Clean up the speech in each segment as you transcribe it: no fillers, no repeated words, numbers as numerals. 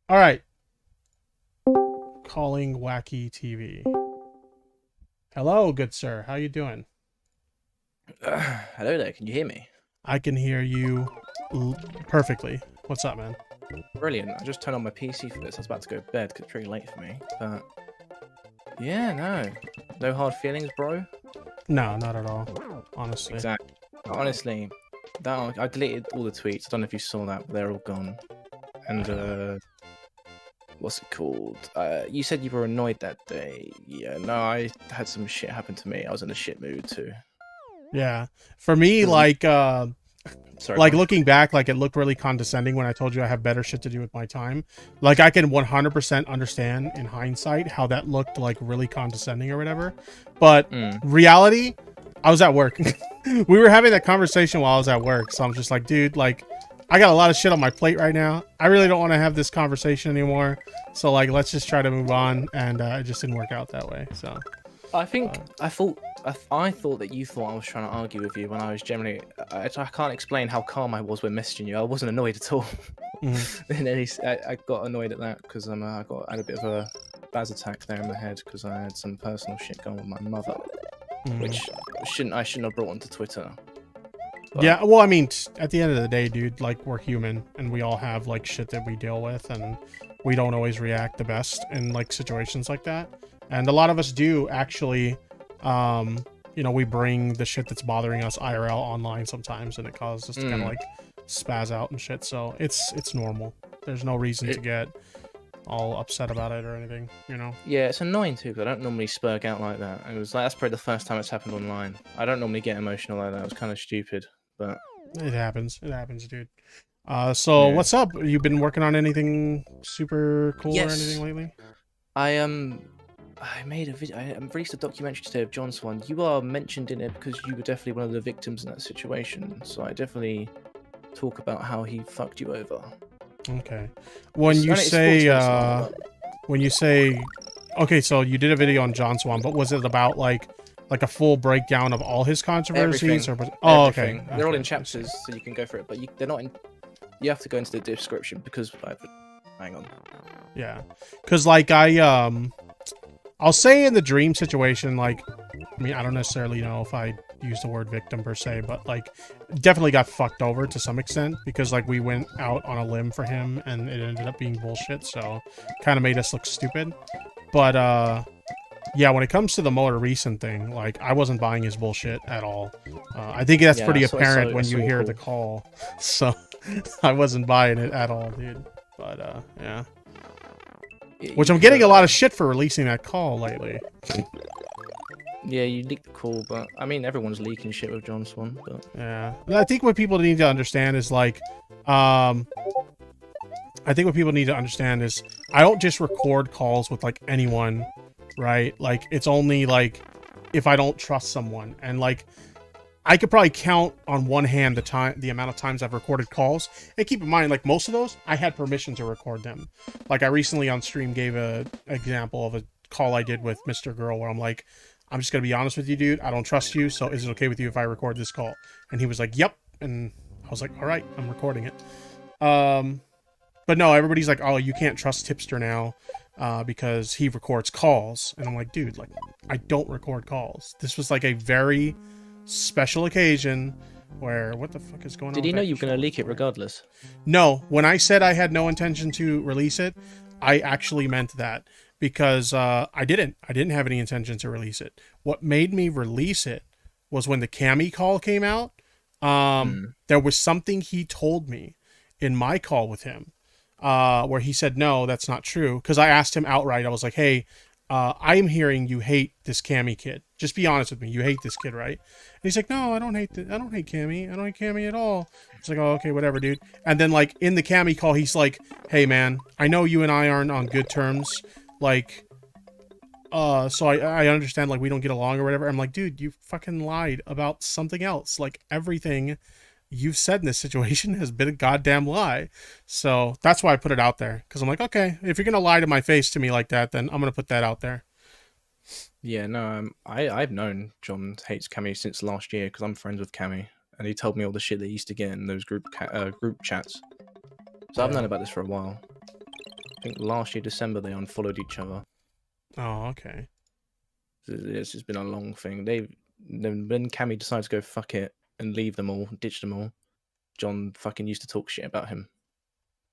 All right. Calling Wacky TV. Hello, good sir. How you doing? Hello there, can you hear me? I can hear you perfectly. What's up, man? Brilliant. I just turned on my PC for this. I was about to go to bed because it's pretty late for me. But yeah, no. No hard feelings, bro. No, not at all. Honestly. Exactly. Honestly, I deleted all the tweets. I don't know if you saw that, but they're all gone. And what's it called? You said you were annoyed that day. Yeah, no, I had some shit happen to me. I was in a shit mood too. Yeah. For me, Doesn't sorry, like go on. looking back, like it looked really condescending when I told you I have better shit to do with my time. Like I can 100% understand in hindsight how that looked like really condescending or whatever. But reality, I was at work. We were having that conversation while I was at work. So I'm just like, dude, like I got a lot of shit on my plate right now. I really don't want to have this conversation anymore. So like, let's just try to move on. And it just didn't work out that way. So I think I thought that you thought I was trying to argue with you when I was generally. I can't explain how calm I was when messaging you. I wasn't annoyed at all. And then I got annoyed at that because I had a bit of a baz attack there in my head because I had some personal shit going with my mother, which I shouldn't have brought onto Twitter. But, yeah, well, I mean, at the end of the day, dude, like we're human and we all have like shit that we deal with and we don't always react the best in like situations like that. And a lot of us do actually, you know, we bring the shit that's bothering us IRL online sometimes and it causes us to kind of like spaz out and shit. So it's normal. There's no reason to get all upset about it or anything, you know? Yeah, it's annoying too because I don't normally spurg out like that. It was like that's probably the first time it's happened online. I don't normally get emotional like that. It was kind of stupid, but It happens. It happens, dude. So yeah. what's up? You been working on anything super cool or anything Yes, lately? I I made a video. I released a documentary today of John Swan. You are mentioned in it because you were definitely one of the victims in that situation. So I definitely talk about how he fucked you over. Okay. When you It's 40 say, minutes long, but when you say, okay, so you did a video on John Swan, but was it about like a full breakdown of all his controversies everything, or oh, okay. everything. They're all Okay. in I see. chapters, so you can go for it. But they're not in. You have to go into the description because hang on. Yeah. Cause like I'll say in the dream situation, like, I mean, I don't necessarily know if I use the word victim per se, but like definitely got fucked over to some extent because like we went out on a limb for him and it ended up being bullshit. So kind of made us look stupid. But yeah, when it comes to the more recent thing, like I wasn't buying his bullshit at all. I think that's Yeah, pretty apparent I when you saw your hear the call. call. So I wasn't buying it at all, dude. But yeah. Which You I'm could getting a lot of shit for releasing that call lately. Yeah, you leaked the call, but I mean everyone's leaking shit with John Swan. But Yeah. I think what people need to understand is like, um, I think what people need to understand is I don't just record calls with like anyone, right? Like it's only like if I don't trust someone and like I could probably count on one hand the amount of times I've recorded calls. And keep in mind, like most of those, I had permission to record them. Like I recently on stream gave a example of a call I did with Mr. Girl where I'm like, I'm just gonna be honest with you, dude. I don't trust you, so is it okay with you if I record this call? And he was like, yep. And I was like, all right, I'm recording it. But no, everybody's like, oh, you can't trust Tipster now because he records calls. And I'm like, dude, like, I don't record calls. This was like a very special occasion where what the fuck is going on did with he know that you were gonna controller? leak it Sorry. regardless? No, when I said I had no intention to release it, I actually meant that because I didn't. I didn't have any intention to release it. What made me release it was when the Cammy call came out. There was something he told me in my call with him where he said, no, that's not true. Because I asked him outright. I was like, hey, I'm hearing you hate this Cammy kid. Just be honest with me. You hate this kid, right? And he's like, no, I don't hate I don't hate Cammy. I don't hate Cammy at all. It's like, oh, okay, whatever, dude. And then like in the Cammy call, he's like, hey, man, I know you and I aren't on good terms. Like, so I understand like we don't get along or whatever. I'm like, dude, you fucking lied about something else. Like everything you've said in this situation has been a goddamn lie. So that's why I put it out there. Because I'm like, okay, if you're gonna lie to my face to me like that, then I'm gonna put that out there. Yeah, no, I've known John hates Cammy since last year because I'm friends with Cammy, and he told me all the shit they used to get in those group chats. So I've Yeah. known about this for a while. I think last year December they unfollowed each other. Oh, okay. It's just been a long thing. When Cammy decided to go fuck it and leave them all, ditch them all, John fucking used to talk shit about him.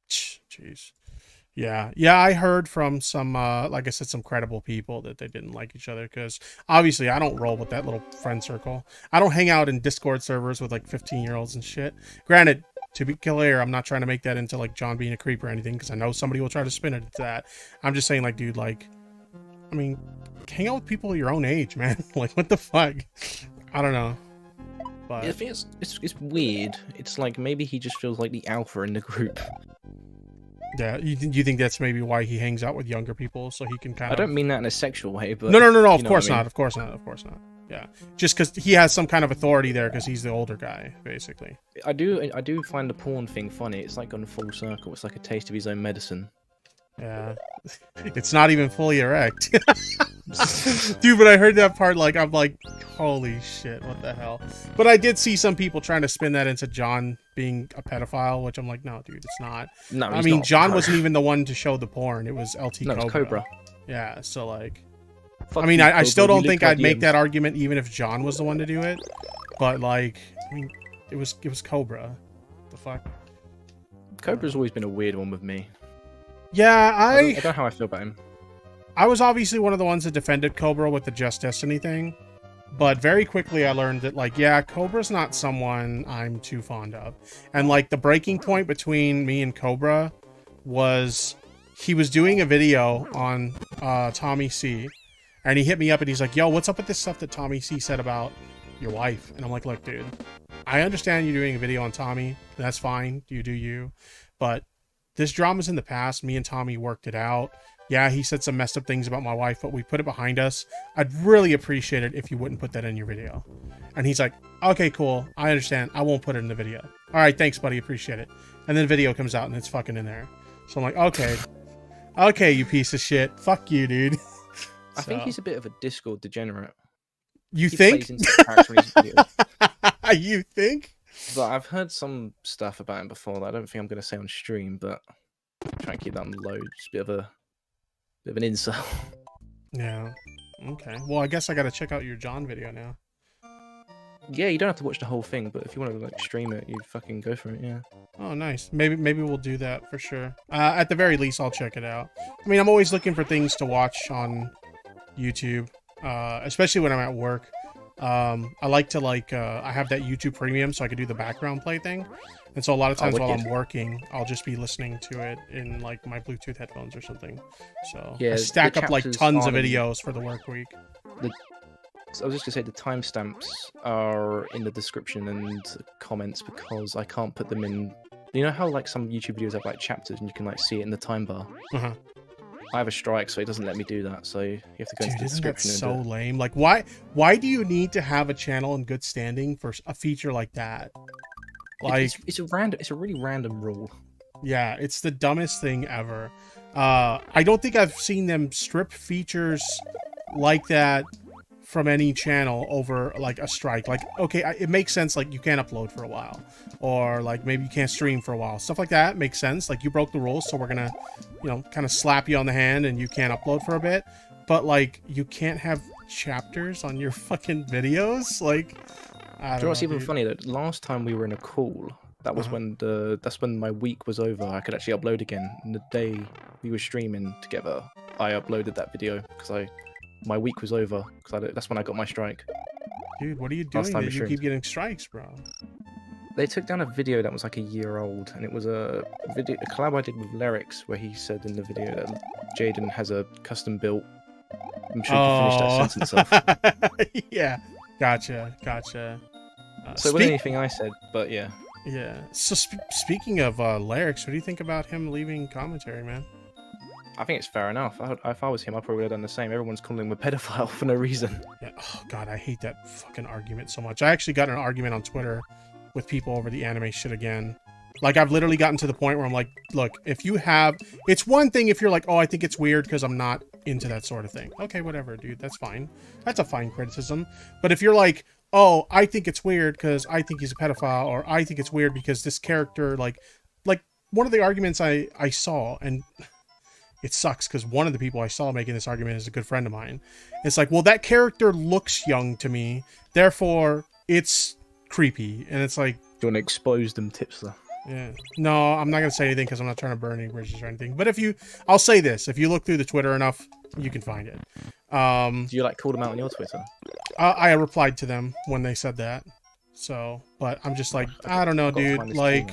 Jeez. Yeah, I heard from some, like I said, some credible people that they didn't like each other because obviously I don't roll with that little friend circle. I don't hang out in Discord servers with like 15-year-olds and shit. Granted, to be clear, I'm not trying to make that into like John being a creep or anything because I know somebody will try to spin it into that. I'm just saying, like, dude, like, I mean, hang out with people your own age, man. Like, what the fuck? I don't know. But I think it's weird. It's like maybe he just feels like the alpha in the group. yeah, you think that's maybe why he hangs out with younger people so he can kind of... I don't mean that in a sexual way, but No. Of you know course what I mean. not. Of course not. Yeah, just because he has some kind of authority there because he's the older guy, basically. I do find the porn thing funny. It's like gone full circle. It's like a taste of his own medicine. Yeah, it's not even fully erect. Dude, but I heard that part, like, I'm like, holy shit, what the hell? But I did see some people trying to spin that into John being a pedophile, which I'm like, no, dude, it's not. No, I he's mean, not. John wasn't even the one to show the porn. It was LT No, Cobra. it's Cobra. Yeah, so, like... Fuck I mean, you, I Cobra. still don't You think leak our I'd make DMs. that argument even if John was the one to do it. But, like, I mean, it was Cobra. The fuck? Cobra's always been a weird one with me. Yeah, I don't know how I feel about him. I was obviously one of the ones that defended Cobra with the Just Destiny thing. But very quickly I learned that, like, yeah, Cobra's not someone I'm too fond of. And, like, the breaking point between me and Cobra was he was doing a video on Tommy C. And he hit me up and he's like, yo, what's up with this stuff that Tommy C said about your wife? And I'm like, look, dude, I understand you're doing a video on Tommy. That's fine. You do you. But this drama's in the past. Me and Tommy worked it out. Yeah, he said some messed up things about my wife, but we put it behind us. I'd really appreciate it if you wouldn't put that in your video. And he's like, okay, cool. I understand. I won't put it in the video. All right, thanks, buddy. Appreciate it. And then the video comes out and it's fucking in there. So I'm like, okay. Okay, you piece of shit. Fuck you, dude. I think he's a bit of a Discord degenerate. You He think? plays into the character in his videos. You think? But I've heard some stuff about him before that I don't think I'm going to say on stream, but try and keep that on the low. Just a bit of an insult. Yeah. Okay. Well, I guess I gotta check out your John video now. Yeah, you don't have to watch the whole thing, but if you want to like stream it, you fucking go for it. Yeah. Oh, nice. Maybe we'll do that for sure. At the very least, I'll check it out. I mean, I'm always looking for things to watch on YouTube, especially when I'm at work. I like to I have that YouTube Premium, so I can do the background play thing. And so a lot of times while I'm working, I'll just be listening to it in like my Bluetooth headphones or something. So Yeah, I stack the up like chapters tons of aren't in- videos for the work week. So I was just gonna say the timestamps are in the description and comments because I can't put them in. You know how like some YouTube videos have like chapters and you can like see it in the time bar. Uh-huh. I have a strike, so it doesn't let me do that. So you have to go into Dude, the isn't that description. so and do it. lame? Like, why do you need to have a channel in good standing for a feature like that? Like, It's a really random rule. yeah, it's the dumbest thing ever. I don't think I've seen them strip features like that from any channel over like a strike. Like, okay, it makes sense, like you can't upload for a while, or like maybe you can't stream for a while. Stuff like that makes sense. Like, you broke the rules, so we're gonna, you know, kind of slap you on the hand and you can't upload for a bit. But like, you can't have chapters on your fucking videos. Like, I Do you know don't what's know, even dude. funny? That last time we were in a call, that was that's when my week was over. I could actually upload again. And the day we were streaming together, I uploaded that video because my week was over. Because that's when I got my strike. Dude, what are you Last doing? time That we you keep streamed. getting strikes, bro? They took down a video that was like a year old, and it was a collab I did with Lyrics, where he said in the video that Jaden has a custom built. I'm sure you can finish that sentence off. Yeah, gotcha. So it wasn't anything I said, but yeah. Yeah. So speaking of lyrics, what do you think about him leaving commentary, man? I think it's fair enough. If I was him, I probably would have done the same. Everyone's calling him a pedophile for no reason. Yeah. Oh god, I hate that fucking argument so much. I actually got in an argument on Twitter with people over the anime shit again. Like, I've literally gotten to the point where I'm like, look, if you have, it's one thing if you're like, oh, I think it's weird because I'm not into that sort of thing. Okay, whatever, dude. That's fine. That's a fine criticism. But if you're like, oh, I think it's weird because I think he's a pedophile, or I think it's weird because this character, like one of the arguments I saw, and it sucks because one of the people I saw making this argument is a good friend of mine. It's like, well, that character looks young to me, therefore it's creepy. And it's like, Do you want to expose them, Tipster? yeah. No, I'm not gonna say anything because I'm not trying to burn any bridges or anything. But I'll say this: if you look through the Twitter enough, you can find it. Do you like call them out on your Twitter? I replied to them when they said that. So, but I'm just like, I don't know, dude. Like,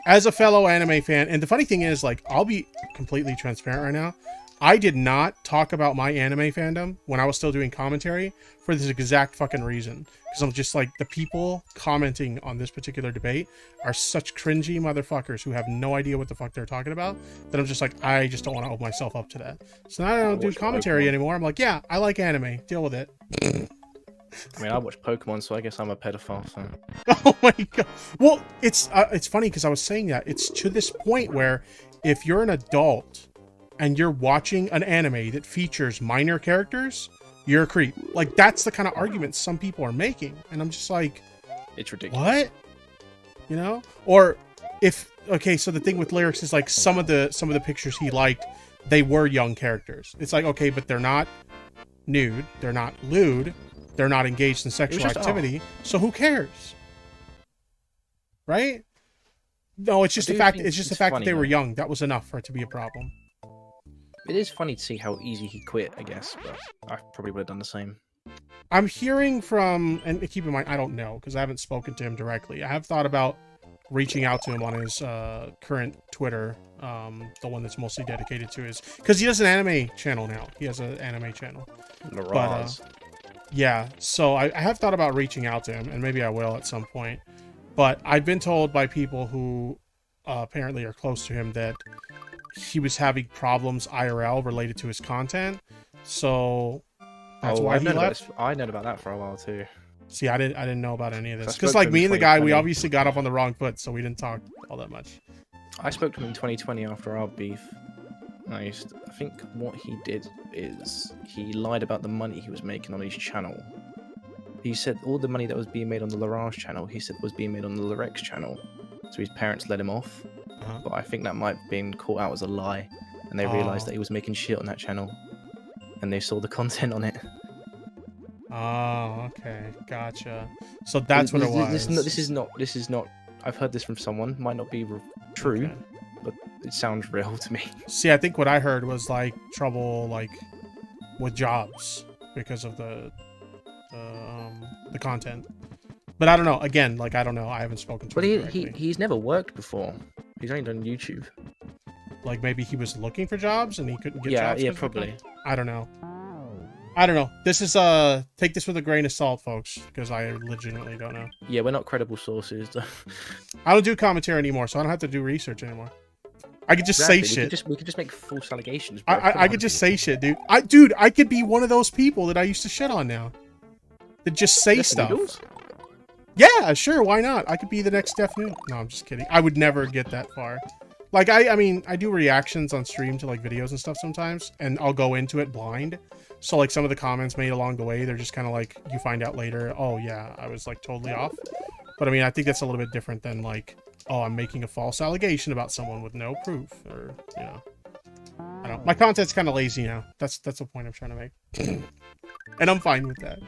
as a fellow anime fan, and the funny thing is, like, I'll be completely transparent right now. I did not talk about my anime fandom when I was still doing commentary for this exact fucking reason. Because I'm just like, the people commenting on this particular debate are such cringy motherfuckers who have no idea what the fuck they're talking about, that I'm just like, I just don't want to open myself up to that. So now I don't do commentary anymore. I'm like, yeah, I like anime. Deal with it. I mean, I watch Pokemon, so I guess I'm a pedophile. So. Oh my god. Well, it's funny because I was saying that it's to this point where if you're an adult and you're watching an anime that features minor characters, you're a creep. Like, that's the kind of argument some people are making, and I'm just like, it's ridiculous. What? You know? Or if okay, so the thing with lyrics is like some of the pictures he liked, they were young characters. It's like, okay, but they're not nude, they're not lewd, they're not engaged in sexual activity, so who cares? Right? No, it's just the fact that they were young. That was enough for it to be a problem. It is funny to see how easy he quit, I guess, but I probably would have done the same. I'm hearing from, and keep in mind, I don't know, because I haven't spoken to him directly. I have thought about reaching out to him on his current Twitter, the one that's mostly dedicated to his, because he has an anime channel now. He has an anime channel. But, yeah, so I have thought about reaching out to him, and maybe I will at some point. But I've been told by people who apparently are close to him that he was having problems IRL related to his content, so that's why he left. I known about that for a while too. See, I didn't know about any of this because, like, me and the guy, we obviously got off on the wrong foot, so we didn't talk all that much. I spoke to him in 2020 after our beef. I think what he did is he lied about the money he was making on his channel. He said all the money that was being made on the Larage channel, he said was being made on the Larex channel. So his parents let him off. But I think that might have been caught out as a lie, and they realized that he was making shit on that channel, and they saw the content on it. Oh, okay, gotcha. So that's what it was. This is not. I've heard this from someone. Might not be true, but it sounds real to me. See, I think what I heard was like trouble, like with jobs because of the content. But I don't know. Again, like, I don't know. I haven't spoken to him directly. He's never worked before. He's only done YouTube. Like, maybe he was looking for jobs and he couldn't get jobs. Yeah, probably. I don't know. This is take this with a grain of salt, folks, because I legitimately don't know. Yeah, we're not credible sources. I don't do commentary anymore, so I don't have to do research anymore. I could just say shit. We could just make false allegations. I could just say shit, dude. I could be one of those people that I used to shit on now. That just say stuff. Noodles? Yeah, sure, why not? I could be the next Def Noodle. No, I'm just kidding. I would never get that far. Like, I mean, I do reactions on stream to, like, videos and stuff sometimes, and I'll go into it blind. So, like, some of the comments made along the way, they're just kind of like, you find out later, oh, yeah, I was, like, totally off. But, I mean, I think that's a little bit different than, like, oh, I'm making a false allegation about someone with no proof, or, you know. I don't know. My content's kind of lazy now. That's the point I'm trying to make. And I'm fine with that.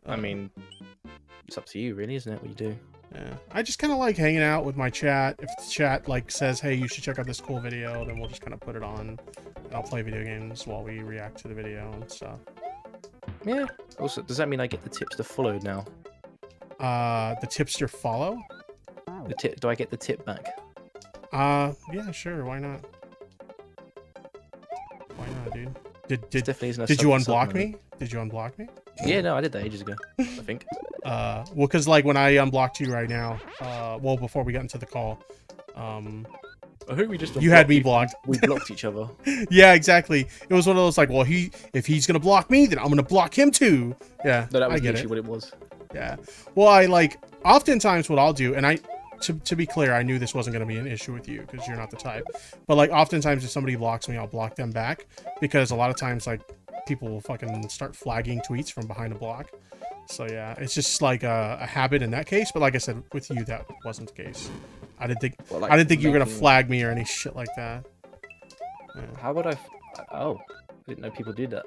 I mean, it's up to you, really, isn't it, what you do? Yeah, I just kind of like hanging out with my chat. If the chat like says, hey, you should check out this cool video, then we'll just kind of put it on, and I'll play video games while we react to the video and stuff. Yeah. Also, does that mean I get the Tipster followed now? The Tipster follow? Do I get the tip back? Yeah, sure. Why not? Why not, dude? Did you unblock me? Did you unblock me? Yeah, no, I did that ages ago, I think. Well, because, like, when I unblocked you right now, well, before we got into the call, I think we just... You had me blocked. We blocked each other. Yeah, exactly. It was one of those, like, well, if he's gonna block me, then I'm gonna block him too. Yeah, no, that was literally what it was. Yeah. Well, I, like, oftentimes what I'll do, and to be clear, I knew this wasn't going to be an issue with you because you're not the type. But, like, oftentimes if somebody blocks me, I'll block them back. Because a lot of times, like, people will fucking start flagging tweets from behind a block. So, yeah, it's just, like, a habit in that case. But like I said, with you, that wasn't the case. I didn't think you were going to flag me or any shit like that. How would I? Oh, I didn't know people did that.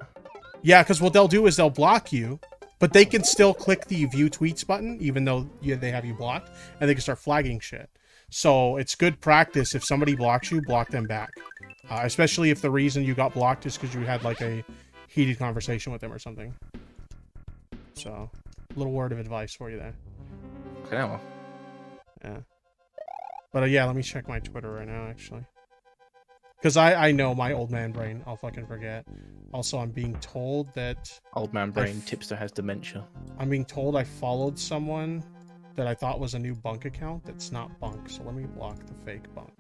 Yeah, because what they'll do is they'll block you, but they can still click the view tweets button, even though they have you blocked, and they can start flagging shit. So it's good practice. If somebody blocks you, block them back. Especially if the reason you got blocked is because you had like a heated conversation with them or something. So, a little word of advice for you there. Okay, well. Yeah. But yeah, let me check my Twitter right now, actually. Because I know my old man brain, I'll fucking forget. Also, I'm being told that... Old man brain, Tipster has dementia. I'm being told I followed someone that I thought was a new Bunk account that's not Bunk. So let me block the fake Bunk.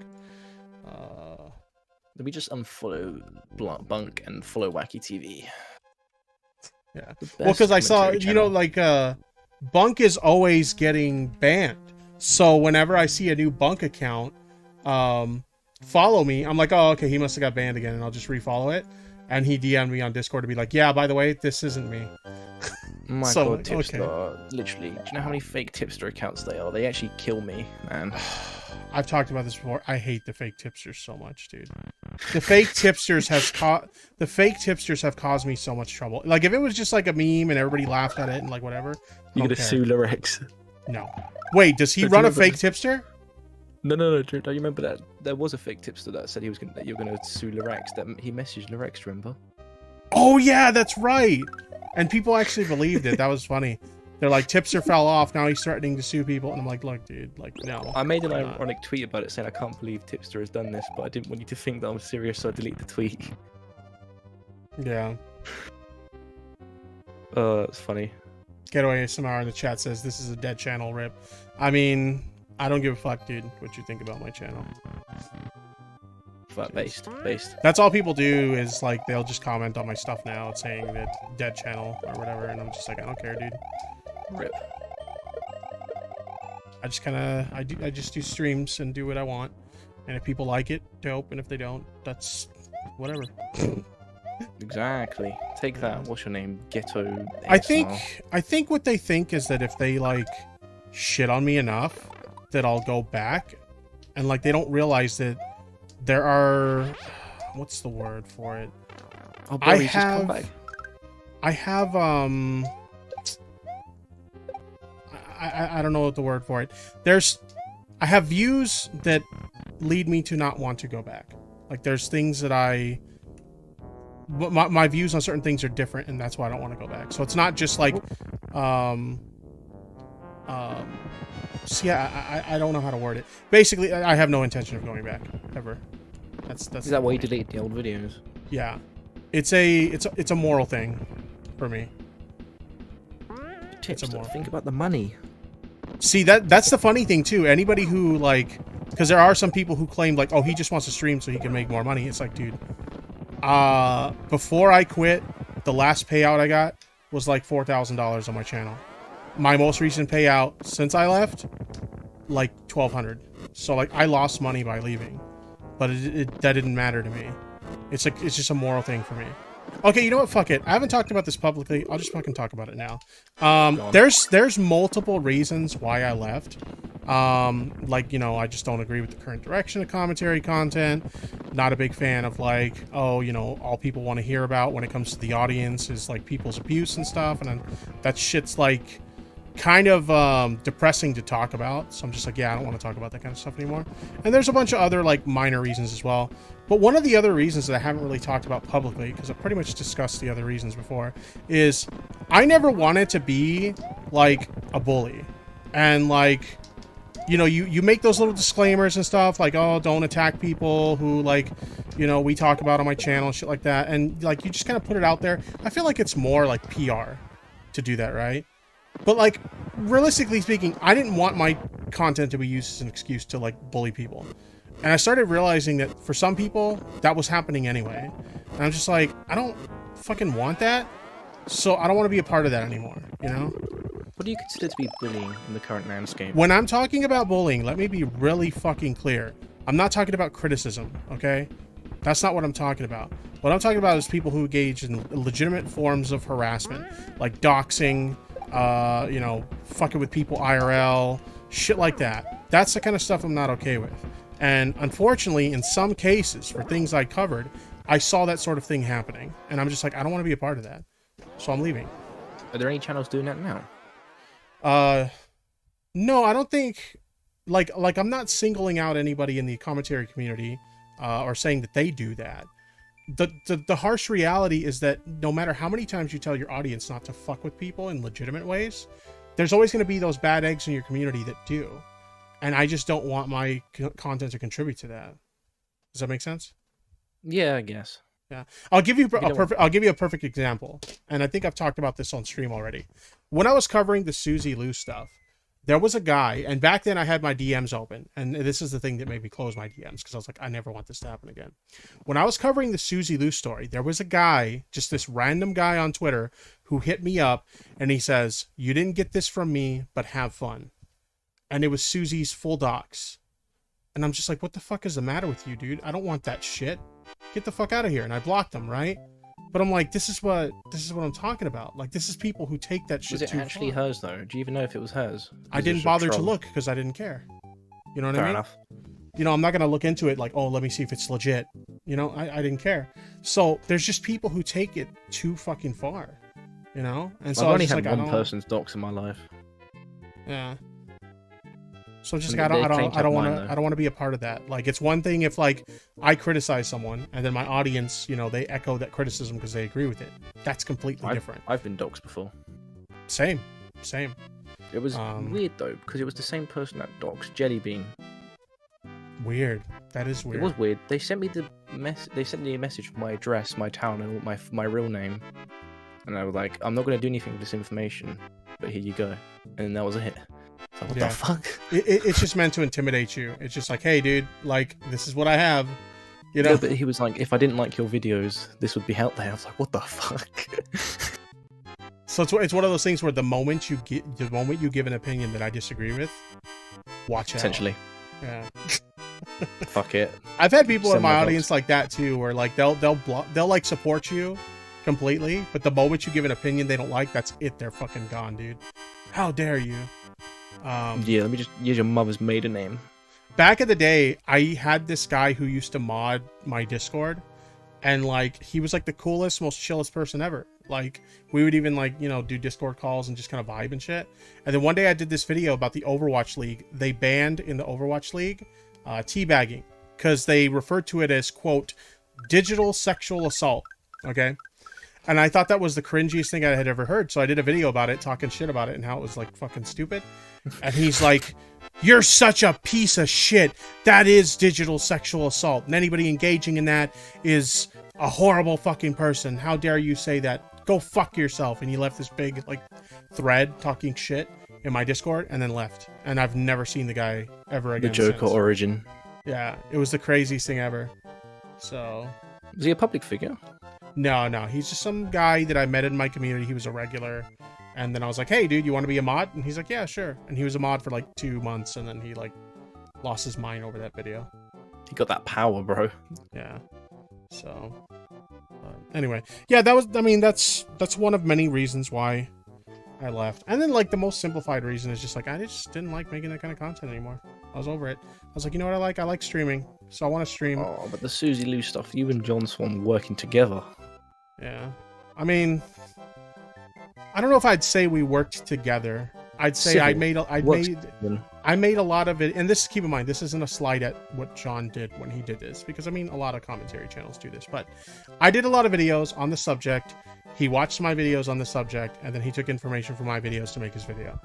Let me just unfollow Bunk and follow Wacky TV. Yeah. Well, because I saw, you know, like, Bunk is always getting banned. So whenever I see a new Bunk account, follow me, I'm like, oh, okay, he must have got banned again, and I'll just refollow it. And he DM'd me on Discord to be like, yeah, by the way, this isn't me. My God, Tipster, okay. Literally, do you know how many fake Tipster accounts they are? They actually kill me, man. I've talked about this before. I hate the fake tipsters so much, dude. The fake tipsters have caused me so much trouble. Like, if it was just like a meme and everybody laughed at it and like whatever. You're gonna sue Lorex. No. Wait, does he run a fake tipster? No. Don't you remember that there was a fake tipster that said that you were gonna sue Lorex? That he messaged Lorex, remember? Oh yeah, that's right. And people actually believed it. That was funny. They're like, Tipster fell off. Now he's threatening to sue people. And I'm like, look, dude, like, no. I made an ironic tweet about it saying I can't believe Tipster has done this, but I didn't want you to think that I'm serious, so I deleted the tweet. Yeah. That's funny. Getaway ASMR in the chat says this is a dead channel, rip. I mean, I don't give a fuck, dude, what you think about my channel. Based. That's all people do is like they'll just comment on my stuff now saying that dead channel or whatever, and I'm just like, I don't care, dude. Rip. I just kind of I just do streams and do what I want, and if people like it, dope, and if they don't, that's whatever. Exactly. Take that. What's your name? Ghetto ASMR. I think what they think is that if they like shit on me enough, that I'll go back, and like they don't realize that there are, what's the word for it? Oh, Barry, just come back. I have I don't know what the word for it. I have views that lead me to not want to go back. Like there's things that my views on certain things are different, and that's why I don't want to go back. So it's not just like so yeah, I don't know how to word it. Basically, I have no intention of going back ever. That's Is that why you delete the old videos? Yeah, it's a moral thing for me. Tipster, think about the money. See, that's the funny thing too. Anybody who like, because there are some people who claim like, oh, he just wants to stream so he can make more money. It's like, dude, before I quit, the last payout I got was like $4,000 on my channel. My most recent payout since I left, like $1,200. So like I lost money by leaving, but that didn't matter to me. It's just a moral thing for me. Okay, you know what? Fuck it. I haven't talked about this publicly. I'll just fucking talk about it now. There's multiple reasons why I left. Like, you know, I just don't agree with the current direction of commentary content. Not a big fan of like, oh, you know, all people want to hear about when it comes to the audience is like people's abuse and stuff, and then that shit's like kind of depressing to talk about. So I'm just like, yeah, I don't want to talk about that kind of stuff anymore. And there's a bunch of other like minor reasons as well. But one of the other reasons that I haven't really talked about publicly, because I pretty much discussed the other reasons before, is I never wanted to be like a bully. And like, you know, you make those little disclaimers and stuff like, oh, don't attack people who like, you know, we talk about on my channel and shit like that. And like, you just kind of put it out there. I feel like it's more like PR to do that, right? But like, realistically speaking, I didn't want my content to be used as an excuse to like bully people. And I started realizing that for some people, that was happening anyway. And I'm just like, I don't fucking want that. So I don't want to be a part of that anymore, you know? What do you consider to be bullying in the current landscape? When I'm talking about bullying, let me be really fucking clear. I'm not talking about criticism, okay? That's not what I'm talking about. What I'm talking about is people who engage in legitimate forms of harassment, like doxing, you know, fucking with people IRL, shit like that. That's the kind of stuff I'm not okay with. And unfortunately, in some cases, for things I covered, I saw that sort of thing happening. And I'm just like, I don't want to be a part of that. So I'm leaving. Are there any channels doing that now? No, I don't think, like I'm not singling out anybody in the commentary community or saying that they do that. The harsh reality is that no matter how many times you tell your audience not to fuck with people in legitimate ways, there's always going to be those bad eggs in your community that do. And I just don't want my content to contribute to that. Does that make sense? Yeah, I guess. Yeah. I'll give you a perfect example. And I think I've talked about this on stream already. When I was covering the Susie Lou stuff, there was a guy, and back then I had my DMs open, and this is the thing that made me close my DMs, because I was like, I never want this to happen again. When I was covering the Susie Lou story, there was a guy, just this random guy on Twitter, who hit me up, and he says, "You didn't get this from me, but have fun." And it was Susie's full docs. And I'm just like, what the fuck is the matter with you, dude? I don't want that shit. Get the fuck out of here. And I blocked him, right? But I'm like, this is what I'm talking about. Like, this is people who take that shit too far. Was it actually hers, though? Do you even know if it was hers? I didn't bother to look because I didn't care. You know what I mean? Fair enough. You know, I'm not going to look into it like, oh, let me see if it's legit. You know, I didn't care. So there's just people who take it too fucking far. You know? And so I've only had like, one person's docs in my life. Yeah. So I'm just like, I don't want to be a part of that. Like, it's one thing if like I criticize someone and then my audience, you know, they echo that criticism because they agree with it. That's completely different. I've been doxxed before. Same. It was weird though, because it was the same person that doxed Jellybean. Weird. That is weird. It was weird. They sent me They sent me a message for my address, my town, and my real name. And I was like, I'm not going to do anything with this information, but here you go. And that was it. So what the fuck? It's just meant to intimidate you. It's just like, hey, dude, like, this is what I have. You know? Yeah, but he was like, if I didn't like your videos, this would be out there. I was like, what the fuck? So it's one of those things where the moment you give an opinion that I disagree with, watch out. Essentially. Yeah. Fuck it. I've had people in my audience like that too, where like they'll like support you completely, but the moment you give an opinion they don't like, that's it. They're fucking gone, dude. How dare you? Yeah, let me just use your mother's maiden name. Back in the day, I had this guy who used to mod my Discord, and like he was like the coolest, most chillest person ever. Like we would even like, you know, do Discord calls and just kind of vibe and shit. And then one day I did this video about the Overwatch League. They banned in the Overwatch League teabagging because they referred to it as, quote, digital sexual assault. Okay. And I thought that was the cringiest thing I had ever heard. So I did a video about it, talking shit about it and how it was like fucking stupid. And he's like, you're such a piece of shit. That is digital sexual assault. And anybody engaging in that is a horrible fucking person. How dare you say that? Go fuck yourself. And he left this big like thread talking shit in my Discord and then left. And I've never seen the guy ever again. The Joker since. origin. Yeah, it was the craziest thing ever. So. Was he a public figure? No, he's just some guy that I met in my community. He was a regular, and then I was like, "Hey, dude, you want to be a mod?" And he's like, "Yeah, sure." And he was a mod for like 2 months, and then he like lost his mind over that video. He got that power, bro. Yeah. So, anyway, yeah, that was. I mean, that's one of many reasons why I left. And then like the most simplified reason is just like I just didn't like making that kind of content anymore. I was over it. I was like, you know what I like? I like streaming, so I want to stream. Oh, but the Susie Lou stuff, you and John Swan working together. Yeah, I mean, I don't know if I'd say we worked together. I'd say I made a lot of it. And this, keep in mind, this isn't a slide at what John did when he did this, because I mean, a lot of commentary channels do this, but I did a lot of videos on the subject. He watched my videos on the subject, and then he took information from my videos to make his video,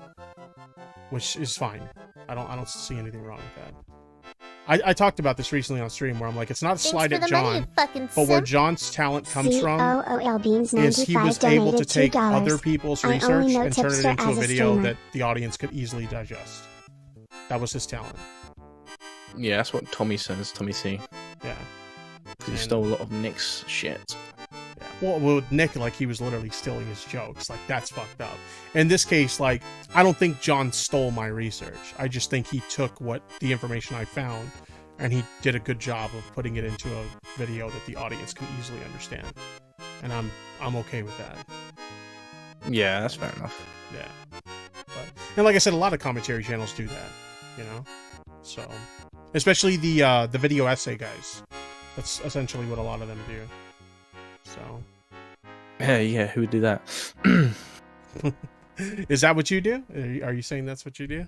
which is fine. I don't see anything wrong with that. I talked about this recently on stream where I'm like, it's not a slide at John, but where John's talent comes from is he was able to take other people's research and turn it into a video that the audience could easily digest. That was his talent. Yeah, that's what Tommy says, Tommy C. Yeah. Because he stole a lot of Nick's shit. Well, with Nick, like, he was literally stealing his jokes. Like, that's fucked up. In this case, like, I don't think John stole my research. I just think he took the information I found, and he did a good job of putting it into a video that the audience can easily understand. And I'm okay with that. Yeah, that's fair enough. Yeah. And like I said, a lot of commentary channels do that, you know? So, especially the video essay guys. That's essentially what a lot of them do. So. Yeah, who would do that? Is that what you do? Are you saying that's what you do?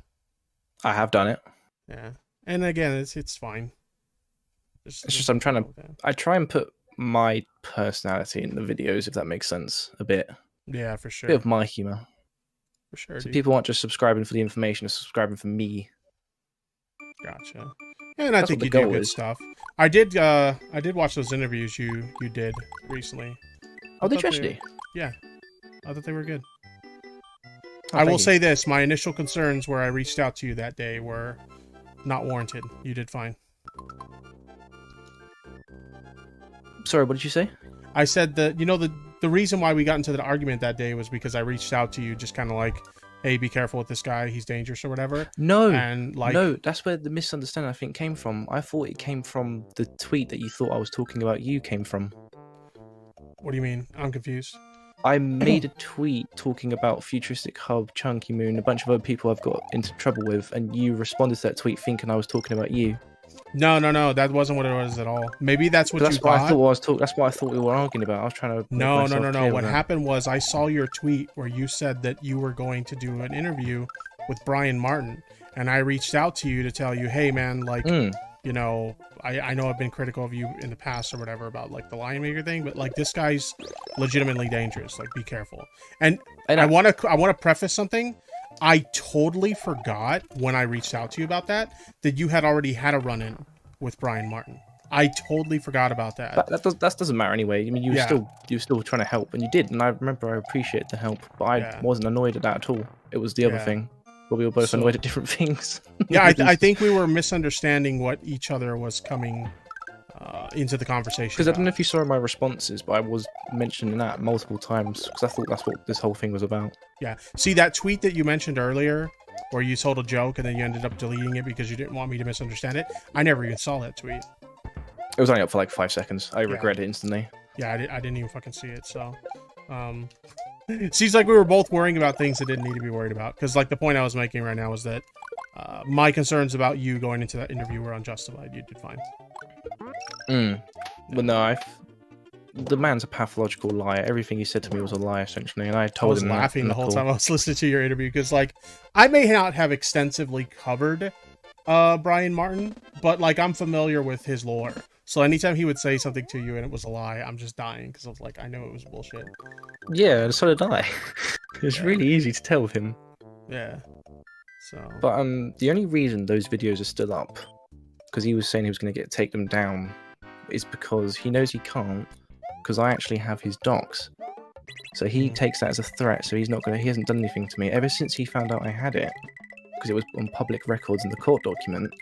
I have done it. Yeah, and again, it's fine. It's just I'm trying to. I try and put my personality in the videos, if that makes sense, a bit. Yeah, for sure. A bit of my humor. For sure. So people aren't just subscribing for the information; they're subscribing for me. Gotcha. Yeah, and I think you do good stuff. I did watch those interviews you did recently. Oh, did you actually? Yeah, I thought they were good. Oh, I will say this: my initial concerns where I reached out to you that day were not warranted. You did fine. Sorry, what did you say? I said that the reason why we got into the argument that day was because I reached out to you, just kind of like, hey, be careful with this guy, he's dangerous or whatever. No, and like, no, that's where the misunderstanding I think came from. I thought it came from the tweet that you thought I was talking about. You came from. What do you mean? I'm confused. I made a tweet talking about Futuristic Hub, Chunky Moon, a bunch of other people I've got into trouble with, and you responded to that tweet thinking I was talking about you. No, that wasn't what it was at all. Maybe that's what that's you what thought. That's what I thought we were arguing about. I was trying to. No. What happened was I saw your tweet where you said that you were going to do an interview with Brian Martin, and I reached out to you to tell you, hey man, like, you know, I know I've been critical of you in the past or whatever about like the Lion Maker thing, but like this guy's legitimately dangerous. Like, be careful. And I want to preface something. I totally forgot when I reached out to you about that you had already had a run-in with Brian Martin. I totally forgot about that. That doesn't matter anyway. I mean, you were still trying to help, and you did, and I remember I appreciate the help, but I wasn't annoyed at that at all. It was the other thing. But we were both annoyed at different things. Yeah, I think we were misunderstanding what each other was coming into the conversation. Because I don't know if you saw my responses, but I was mentioning that multiple times because I thought that's what this whole thing was about. Yeah. See, that tweet that you mentioned earlier where you told a joke and then you ended up deleting it because you didn't want me to misunderstand it? I never even saw that tweet. It was only up for like 5 seconds. I regret it instantly. Yeah, I didn't even fucking see it, so... it seems like we were both worrying about things that didn't need to be worried about. Because, like, the point I was making right now was that my concerns about you going into that interview were unjustified. You did fine. But no, the man's a pathological liar. Everything he said to me was a lie, essentially, and I told him. I was laughing the whole time I was listening to your interview because, like, I may not have extensively covered Brian Martin, but like I'm familiar with his lore. So anytime he would say something to you and it was a lie, I'm just dying because I was like, I know it was bullshit. Yeah, so did I. It's really easy to tell with him. Yeah. So. But the only reason those videos are still up, because he was saying he was going to take them down, is because he knows he can't, because I actually have his docs. So he takes that as a threat. So he hasn't done anything to me ever since he found out I had it, because it was on public records in the court document.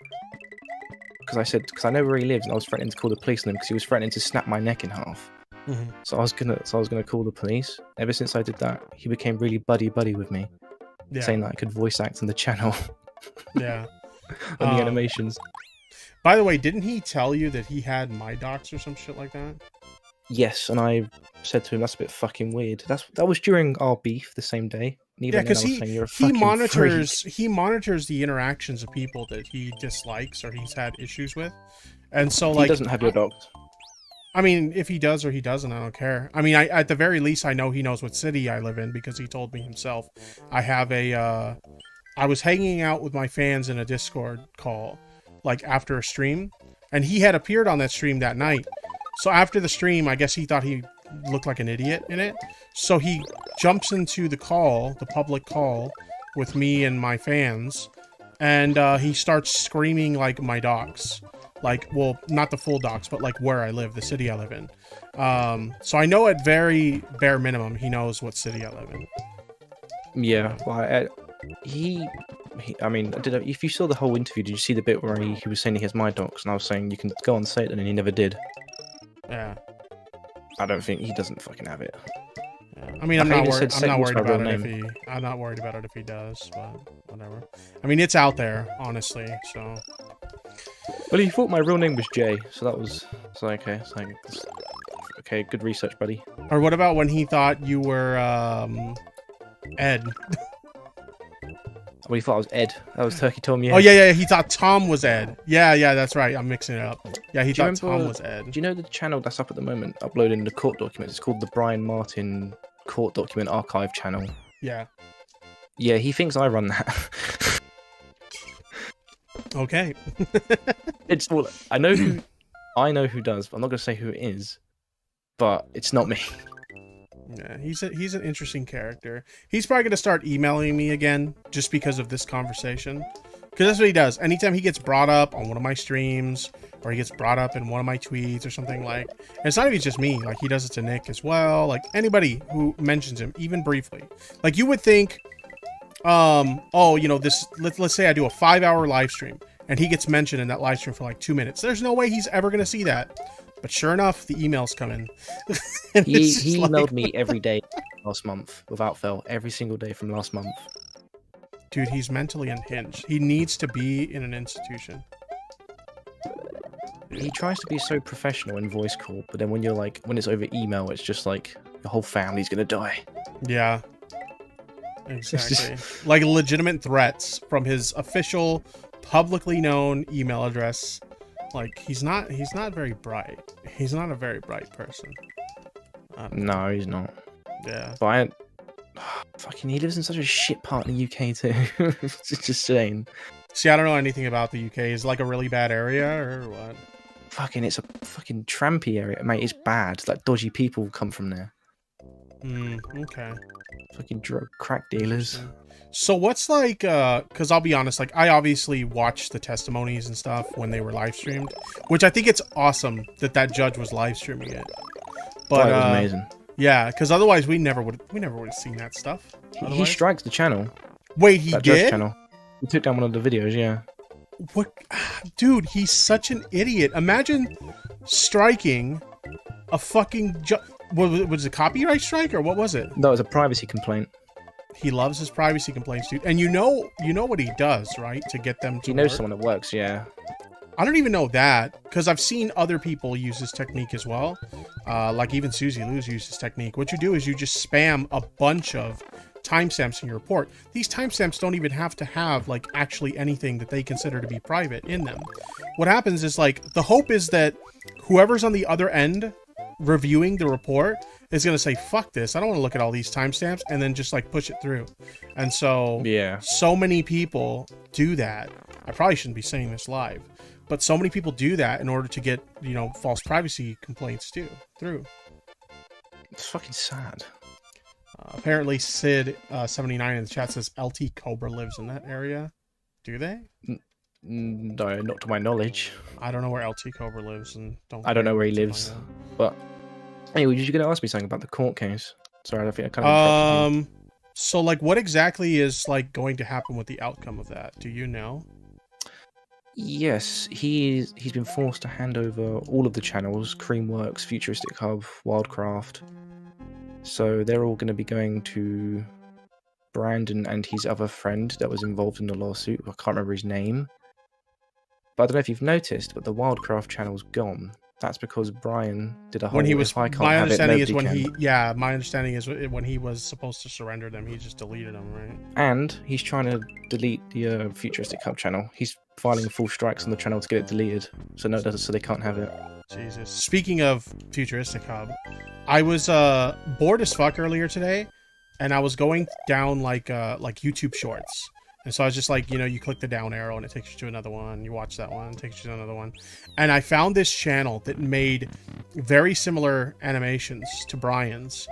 Because I know where he lives, and I was threatening to call the police on him because he was threatening to snap my neck in half. So I was gonna call the police. Ever since I did that, he became really buddy with me, saying that I could voice act on the channel. Yeah, on the animations. By the way, didn't he tell you that he had my docs or some shit like that? Yes, and I said to him that's a bit fucking weird. That was during our beef the same day. Yeah, because he monitors the interactions of people that he dislikes or he's had issues with, and so like he doesn't have your docs. I mean, if he does or he doesn't, I don't care. I mean, at the very least, I know he knows what city I live in because he told me himself. I have I was hanging out with my fans in a Discord call, like after a stream, and he had appeared on that stream that night. So after the stream, I guess he thought he looked like an idiot in it. So he jumps into the call, the public call, with me and my fans, and he starts screaming like my docs. Like, well, not the full docs, but like where I live, the city I live in. So I know at very bare minimum, he knows what city I live in. Yeah, well, I mean, if you saw the whole interview, did you see the bit where he was saying he has my docs, and I was saying you can go and say it, and he never did. Yeah. I don't think he doesn't fucking have it. Yeah. I mean, I'm not worried about it if he does, but whatever. I mean, it's out there, honestly. So. Well, he thought my real name was Jay, so that was okay. Good research, buddy. Or what about when he thought you were Ed? Well, he thought I was Ed. That was Turkey Tom. Yeah. Oh yeah, he thought Tom was Ed. Yeah, that's right. I'm mixing it up. Yeah, he thought Tom was Ed. Do you know the channel that's up at the moment, uploading the court documents? It's called the Brian Martin Court Document Archive channel. Yeah. Yeah, he thinks I run that. Okay. It's all I know who does, but I'm not gonna say who it is. But it's not me. Yeah, he's an interesting character. He's probably gonna start emailing me again just because of this conversation. Because that's what he does. Anytime he gets brought up on one of my streams, or he gets brought up in one of my tweets or something like, and it's not even just me. Like he does it to Nick as well. Like anybody who mentions him, even briefly. Like you would think, oh, you know, this. Let's say I do a 5-hour live stream, and he gets mentioned in that live stream for like 2 minutes. There's no way he's ever gonna see that. But sure enough, the emails come in. He emailed me every day last month without fail, every single day from last month. Dude, he's mentally unhinged. He needs to be in an institution. He tries to be so professional in voice call, but then when it's over email, it's just like your whole family's gonna die. Yeah. Exactly. Like legitimate threats from his official, publicly known email address. Like he's not very bright. He's not a very bright person. No, he's not. Yeah. But fucking, he lives in such a shit part in the UK too. It's just insane. See, I don't know anything about the UK. Is it like a really bad area or what? Fucking, it's a fucking trampy area, mate. It's bad. Like dodgy people come from there. Okay. Fucking drug crack dealers. So what's like, because I'll be honest, like I obviously watched the testimonies and stuff when they were live streamed, which I think it's awesome that judge was live streaming it. But it was amazing. Yeah, because otherwise we never would have seen that stuff. He strikes the channel. Wait, he that did? Judge channel. He took down one of the videos, yeah. What, dude? He's such an idiot. Imagine striking a fucking. Was it a copyright strike or what was it? No, it was a privacy complaint. He loves his privacy complaints, dude. And you know what he does, right? To get them to He knows work? someone that works, yeah. I don't even know that, because I've seen other people use this technique as well. Like even Susie Lou's used this technique. What you do is you just spam a bunch of timestamps in your report. These timestamps don't even have to have like actually anything that they consider to be private in them. What happens is like the hope is that whoever's on the other end reviewing the report is going to say, fuck this, I don't want to look at all these timestamps, and then just like push it through. And so yeah, so many people do that. I probably shouldn't be saying this live, but so many people do that in order to get, you know, false privacy complaints too through. It's fucking sad. Apparently Sid 79 in the chat says LT Cobra lives in that area. Do they? No, not to my knowledge. I don't know where LT Cobra lives, and I don't know where he lives. But anyway, you're going to ask me something about the court case. Sorry, I think I kind of interrupted you. So like what exactly is like going to happen with the outcome of that? Do you know? Yes, he's been forced to hand over all of the channels, Creamworks, Futuristic Hub, Wildcraft. So they're all going to be going to Brandon and his other friend that was involved in the lawsuit. I can't remember his name. But I don't know if you've noticed, but the Wildcraft channel's gone. That's because Brian did a whole. When he was, my understanding is when can. my understanding is when he was supposed to surrender them, he just deleted them, right? And he's trying to delete the Futuristic Hub channel. He's filing full strikes on the channel to get it deleted, so they can't have it. Jesus. Speaking of Futuristic Hub, I was bored as fuck earlier today, and I was going down like YouTube Shorts. And so I was just like, you know, you click the down arrow and it takes you to another one. You watch that one, it takes you to another one. And I found this channel that made very similar animations to Brian's.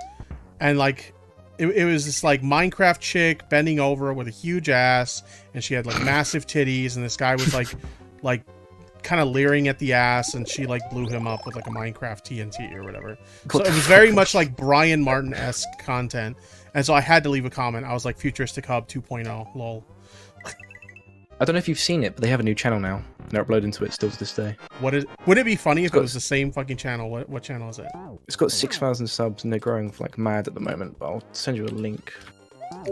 And like, it was this like Minecraft chick bending over with a huge ass. And she had like massive titties. And this guy was like kind of leering at the ass. And she like blew him up with like a Minecraft TNT or whatever. So it was very much like Brian Martin-esque content. And so I had to leave a comment. I was like, Futuristic Hub 2.0, lol. I don't know if you've seen it, but they have a new channel now. And they're uploading to it still to this day. Wouldn't it be funny if it was the same fucking channel? What channel is it? It's got 6,000 subs and they're growing like mad at the moment, but I'll send you a link.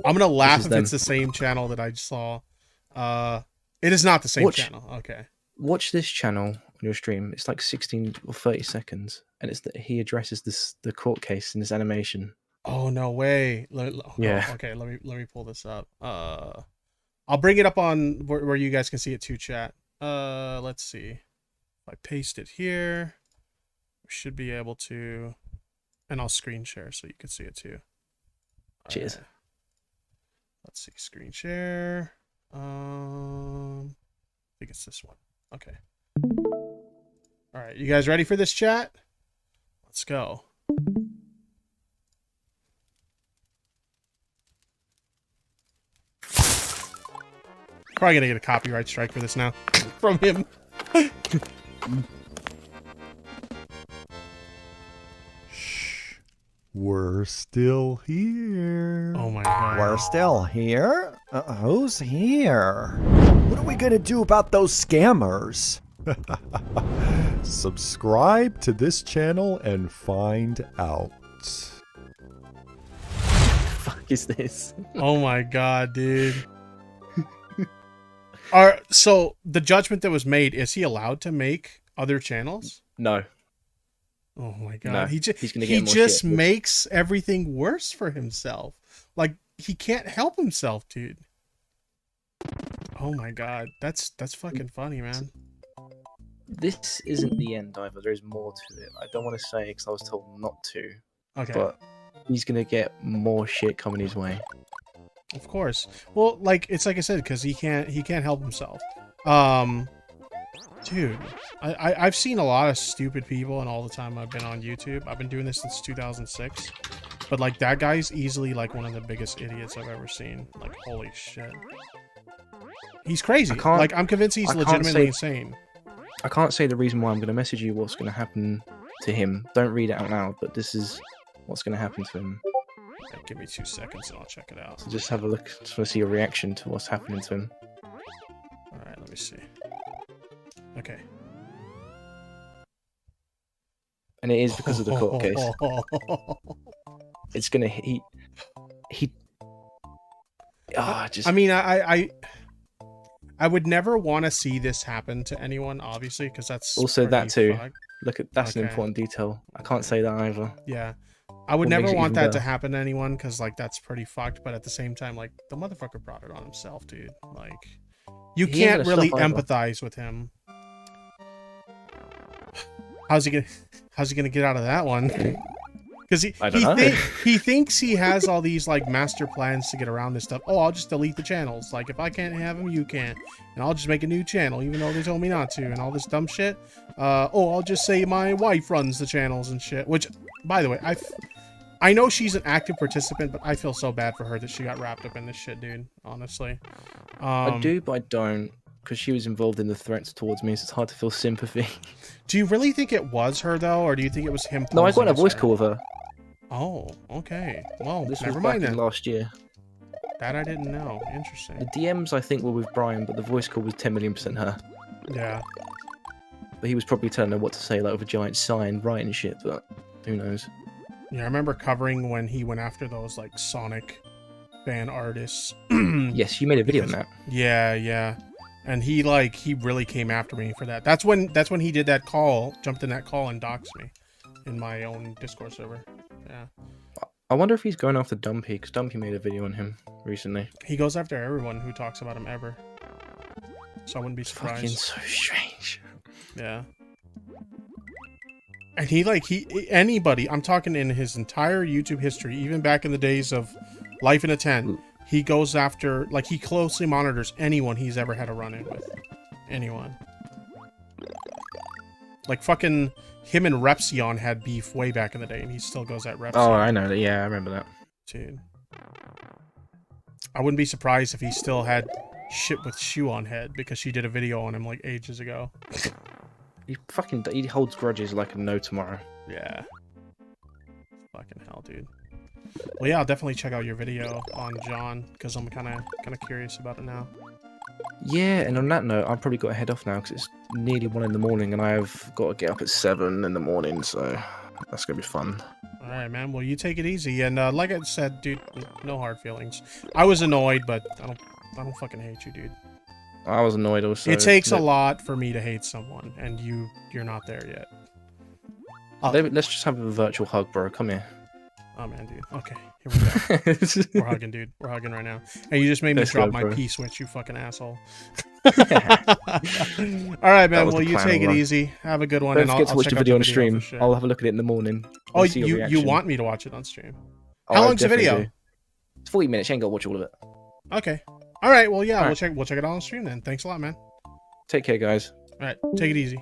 I'm gonna laugh if it's the same channel that I just saw. It is not the same channel. Okay. Watch this channel on your stream. It's like 16 or 30 seconds, and it's that he addresses the court case in this animation. Oh no way! Yeah. Okay, let me pull this up. I'll bring it up on where you guys can see it too, chat. Let's see. If I paste it here, we should be able to, and I'll screen share so you can see it too. Cheers. Right. Let's see, screen share. I think it's this one. Okay. All right, you guys ready for this, chat? Let's go. Probably gonna get a copyright strike for this now from him. Shh. We're still here. Oh my god. We're still here? Who's here? What are we gonna do about those scammers? Subscribe to this channel and find out. Fuck is this? Oh my god, dude. So the judgment that was made, is he allowed to make other channels? No. Oh my god. No, He he's gonna get more just shit. makes everything worse for himself. Like he can't help himself, dude. Oh my god. That's fucking funny, man. This isn't the end either. There is more to it. I don't want to say because I was told not to, Okay. but he's gonna get more shit coming his way. Of course. Well, like I said, because he can't help himself. Dude, I've seen a lot of stupid people in all the time I've been on YouTube. I've been doing this since 2006. But like that guy's easily like one of the biggest idiots I've ever seen. Like holy shit. He's crazy. Like I'm convinced he's legitimately insane. I can't say the reason why I'm gonna message you what's gonna happen to him. Don't read it out loud, but this is what's gonna happen to him. Okay, give me 2 seconds and I'll check it out. So just have a look. Just want to see your reaction to what's happening to him. Alright, let me see. Okay. And it is because of the court case. It's gonna he. Just. I mean, I would never want to see this happen to anyone, obviously, because that's Also that pretty too. fucked. Look at that's an Okay. important detail. I can't say that either. Yeah, I would What never makes it want even that to better? happen to anyone, because like that's pretty fucked. But at the same time, like the motherfucker brought it on himself, dude. Like you He ain't can't gonna really stop either. empathize with him. How's he gonna get out of that one? Because I don't know. he thinks he has all these like master plans to get around this stuff. Oh, I'll just delete the channels. Like if I can't have them, you can, and I'll just make a new channel, even though they told me not to, and all this dumb shit. Oh, I'll just say my wife runs the channels and shit. Which, by the way, I know she's an active participant, but I feel so bad for her that she got wrapped up in this shit, dude. Honestly, I do, but I don't, because she was involved in the threats towards me. So it's hard to feel sympathy. Do you really think it was her though, or do you think it was him? No, I got posing a as voice her? call with her. Oh, okay. Well, This was never back mind in then. last year. That I didn't know. The Interesting. DMs I think were with Brian, but the voice call was 10,000,000% her. Yeah. But he was probably telling her what to say, like with a giant sign, writing shit. But who knows? Yeah, I remember covering when he went after those like Sonic fan artists. Yes, you made a video on that. Yeah, yeah. And he really came after me for that. That's when he did that call, jumped in that call and doxed me in my own Discord server. Yeah. I wonder if he's going after Dumpy, because Dumpy made a video on him recently. He goes after everyone who talks about him ever. So I wouldn't be It's fucking surprised. so strange. Yeah. And anybody, I'm talking in his entire YouTube history, even back in the days of Life in a Tent, he goes after, like, he closely monitors anyone he's ever had a run-in with. Anyone. Like, fucking him and Repsion had beef way back in the day, and he still goes at Repsion. Oh, I know that. Yeah, I remember that. Dude. I wouldn't be surprised if he still had shit with Shoe on Head, because she did a video on him, like, ages ago. He holds grudges like a no tomorrow. Yeah. Fucking hell, dude. Well, yeah, I'll definitely check out your video on John, because I'm kind of curious about it now. Yeah, and on that note, I've probably got to head off now because it's nearly 1 in the morning, and I've got to get up at 7 in the morning, so that's gonna be fun. All right, man. Well, you take it easy, and like I said, dude, no hard feelings. I was annoyed, but I don't fucking hate you, dude. I was annoyed also. It takes a lot for me to hate someone, and you're not there yet. Let's just have a virtual hug, bro. Come here. Oh man, dude. Okay, here we go. We're hugging, dude. We're hugging right now. And you just made me Let's drop go, my bro. P-switch, you fucking asshole. All right, man. was Well, the you plan take all it along. easy. Have a good one. Don't and forget I'll to watch check the out video on stream. for sure. I'll have a look at it in the morning. Oh, and see your you reaction. want me to watch it on stream? Oh, How I long's the definitely video? do. It's 40 minutes. You ain't got to watch all of it. Okay. All right. Well, yeah, All we'll check it out on stream then. Thanks a lot, man. Take care, guys. All right, take it easy.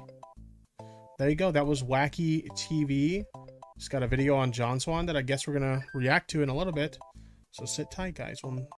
There you go. That was Wacky TV. Just got a video on John Swan that I guess we're gonna react to in a little bit. So sit tight, guys. We'll